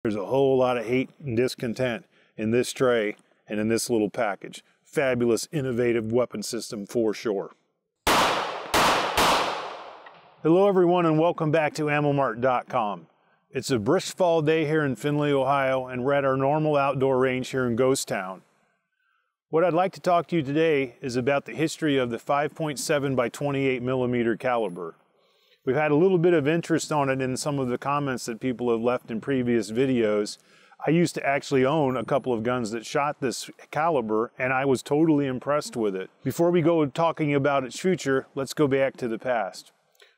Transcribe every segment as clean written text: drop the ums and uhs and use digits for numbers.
There's a whole lot of hate and discontent in this tray and in this little package. Fabulous, innovative weapon system for sure. Hello everyone and welcome back to AmmoMart.com. It's a brisk fall day here in Findlay, Ohio, and we're at our normal outdoor range here in Ghost Town. What I'd like to talk to you today is about the history of the 5.7 by 28mm caliber. We've had a little bit of interest on it in some of the comments that people have left in previous videos. I used to actually own a couple of guns that shot this caliber, and I was totally impressed with it. Before we go talking about its future, let's go back to the past.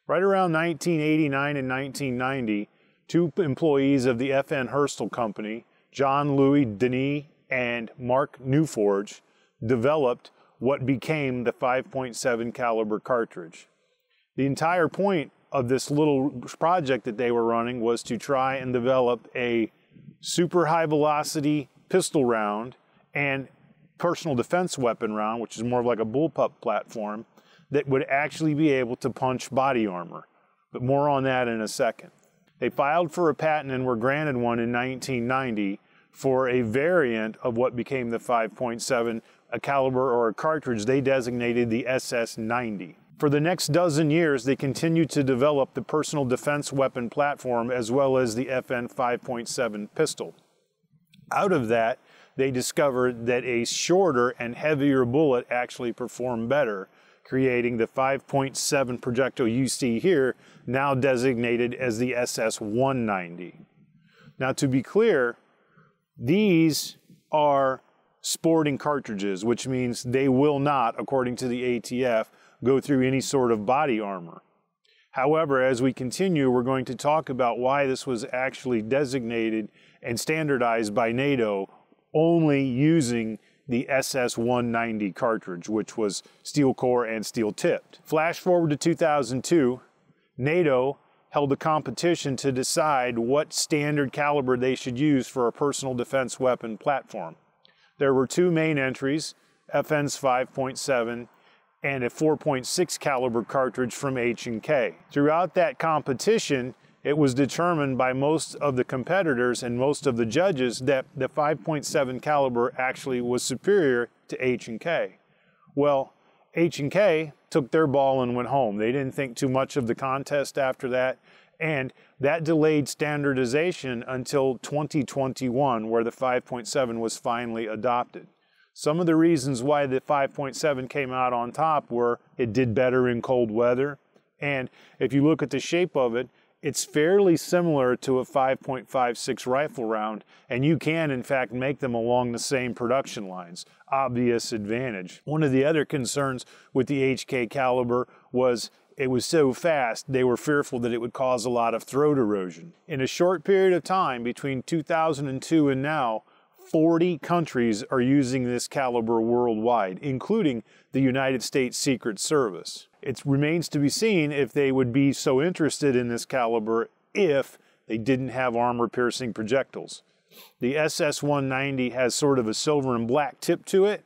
Right around 1989 and 1990, two employees of the FN Herstal Company, John Louis Denis and Mark Newforge, developed what became the 5.7 caliber cartridge. The entire point of this little project that they were running was to try and develop a super high velocity pistol round and personal defense weapon round, which is more of like a bullpup platform, that would actually be able to punch body armor. But more on that in a second. They filed for a patent and were granted one in 1990 for a variant of what became the 5.7, a caliber or a cartridge they designated the SS90. For the next dozen years, they continued to develop the personal defense weapon platform as well as the FN 5.7 pistol. Out of that, they discovered that a shorter and heavier bullet actually performed better, creating the 5.7 projectile you see here, now designated as the SS190. Now, to be clear, these are sporting cartridges, which means they will not, according to the ATF, go through any sort of body armor. However, as we continue, we're going to talk about why this was actually designated and standardized by NATO only using the SS190 cartridge, which was steel core and steel tipped. Flash forward to 2002, NATO held a competition to decide what standard caliber they should use for a personal defense weapon platform. There were two main entries, FN's 5.7 and a 4.6 caliber cartridge from H&K. Throughout that competition, it was determined by most of the competitors and most of the judges that the 5.7 caliber actually was superior to H&K. Well, H&K took their ball and went home. They didn't think too much of the contest after that, and that delayed standardization until 2021, where the 5.7 was finally adopted. Some of the reasons why the 5.7 came out on top were it did better in cold weather, and if you look at the shape of it, it's fairly similar to a 5.56 rifle round, and you can in fact make them along the same production lines. Obvious advantage. One of the other concerns with the HK caliber was it was so fast, they were fearful that it would cause a lot of throat erosion. In a short period of time, between 2002 and now, 40 countries are using this caliber worldwide, including the United States Secret Service. It remains to be seen if they would be so interested in this caliber if they didn't have armor-piercing projectiles. The SS190 has sort of a silver and black tip to it,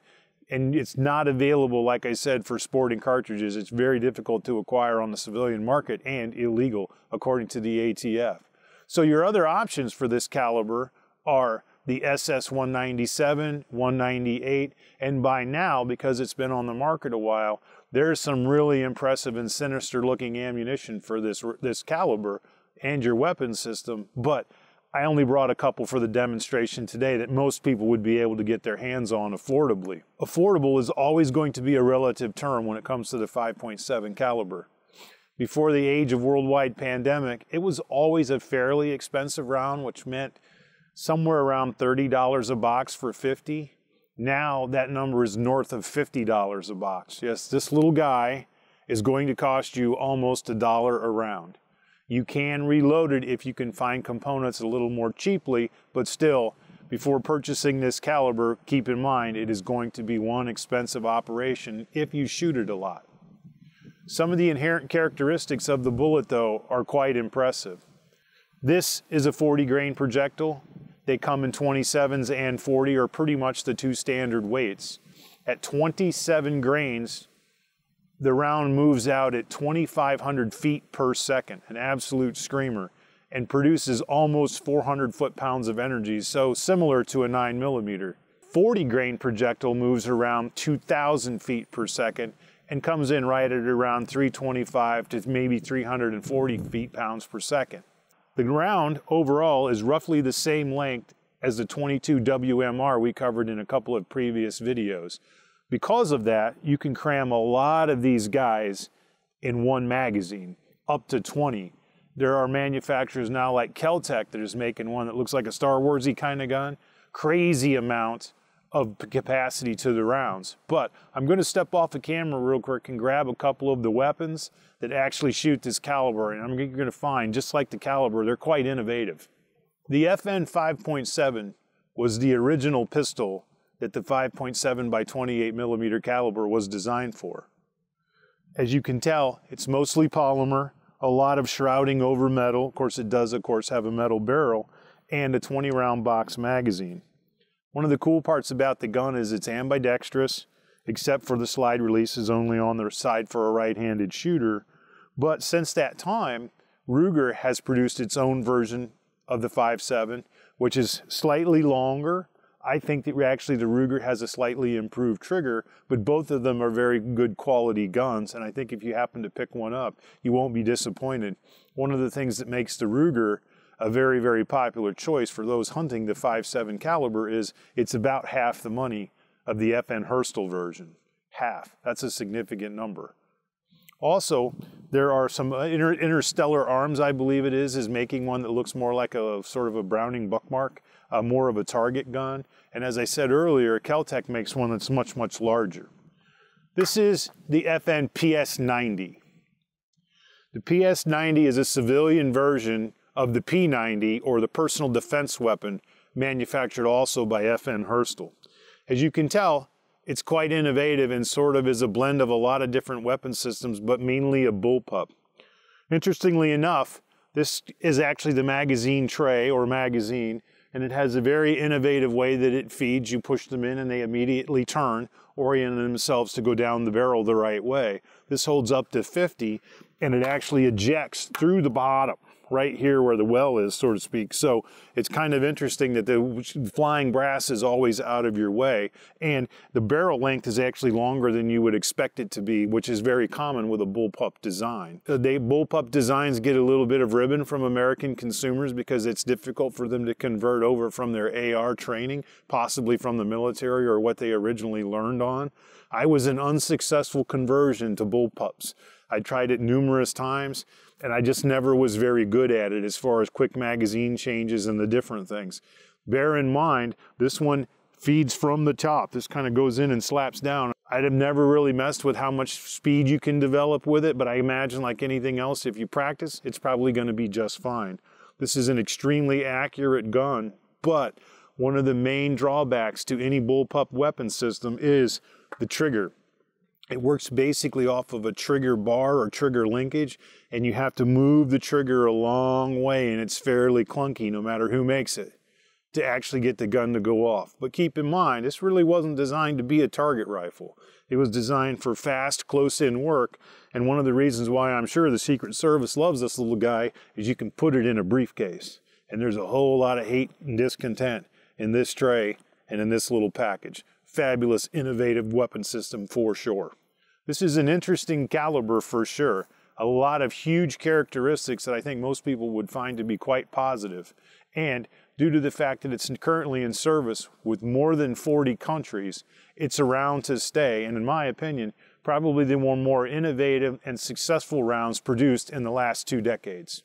and it's not available, like I said, for sporting cartridges. It's very difficult to acquire on the civilian market and illegal, according to the ATF. So your other options for this caliber are the SS197, 198, and by now, because it's been on the market a while, there's some really impressive and sinister looking ammunition for this caliber and your weapon system, but I only brought a couple for the demonstration today that most people would be able to get their hands on affordably. Affordable is always going to be a relative term when it comes to the 5.7 caliber. Before the age of worldwide pandemic, it was always a fairly expensive round, which meant somewhere around $30 a box for 50. Now that number is north of $50 a box. Yes, this little guy is going to cost you almost $1 a round. You can reload it if you can find components a little more cheaply, but still, before purchasing this caliber, keep in mind it is going to be one expensive operation if you shoot it a lot. Some of the inherent characteristics of the bullet, though, are quite impressive. This is a 40 grain projectile. They come in 27s and 40 are pretty much the two standard weights. At 27 grains, the round moves out at 2,500 feet per second, an absolute screamer. and produces almost 400 foot-pounds of energy, so similar to a 9mm. 40 grain projectile moves around 2,000 feet per second and comes in right at around 325 to maybe 340 feet-pounds per second. The round overall is roughly the same length as the 22 WMR we covered in a couple of previous videos. Because of that, you can cram a lot of these guys in one magazine, up to 20. There are manufacturers now like Kel-Tec that is making one that looks like a Star Wars-y kind of gun. Crazy amount of capacity to the rounds. But I'm going to step off the camera real quick and grab a couple of the weapons that actually shoot this caliber, and I'm going to find, just like the caliber, they're quite innovative. The FN 5.7 was the original pistol that the 5.7 by 28mm caliber was designed for. As you can tell, it's mostly polymer, a lot of shrouding over metal. Of course, it does, have a metal barrel and a 20-round box magazine. One of the cool parts about the gun is it's ambidextrous, except for the slide releases only on the side for a right-handed shooter. But since that time, Ruger has produced its own version of the 5.7, which is slightly longer. I think that actually the Ruger has a slightly improved trigger, but both of them are very good quality guns, and I think if you happen to pick one up, you won't be disappointed. One of the things that makes the Ruger a very, very popular choice for those hunting the 5.7 caliber is it's about half the money of the FN Herstal version. Half. That's a significant number. Also, there are some Interstellar Arms, I believe it is making one that looks more like a sort of a Browning Buckmark, more of a target gun. And as I said earlier, Kel-Tec makes one that's much, much larger. This is the FN PS90. The PS90 is a civilian version of the P90, or the personal defense weapon, manufactured also by FN Herstal. As you can tell, it's quite innovative and sort of is a blend of a lot of different weapon systems, but mainly a bullpup. Interestingly enough, this is actually the magazine tray or magazine, and it has a very innovative way that it feeds. You push them in and they immediately turn, orienting themselves to go down the barrel the right way. This holds up to 50, and it actually ejects through the bottom, right here where the well is, so to speak. So it's kind of interesting that the flying brass is always out of your way, and the barrel length is actually longer than you would expect it to be, which is very common with a bullpup design. Bullpup designs get a little bit of ribbon from American consumers because it's difficult for them to convert over from their AR training, possibly from the military or what they originally learned on. I was an unsuccessful conversion to bullpups. I tried it numerous times, and I just never was very good at it as far as quick magazine changes and the different things. Bear in mind, this one feeds from the top. This kind of goes in and slaps down. I'd have never really messed with how much speed you can develop with it, but I imagine like anything else, if you practice, it's probably going to be just fine. This is an extremely accurate gun, but one of the main drawbacks to any bullpup weapon system is the trigger. It works basically off of a trigger bar or trigger linkage, and you have to move the trigger a long way, and it's fairly clunky no matter who makes it, to actually get the gun to go off. But keep in mind, this really wasn't designed to be a target rifle. It was designed for fast, close-in work, and one of the reasons why I'm sure the Secret Service loves this little guy is you can put it in a briefcase. And there's a whole lot of hate and discontent in this tray and in this little package. Fabulous, innovative weapon system for sure. This is an interesting caliber for sure. A lot of huge characteristics that I think most people would find to be quite positive. And due to the fact that it's currently in service with more than 40 countries, it's around to stay, and in my opinion, probably the one more innovative and successful rounds produced in the last 2 decades.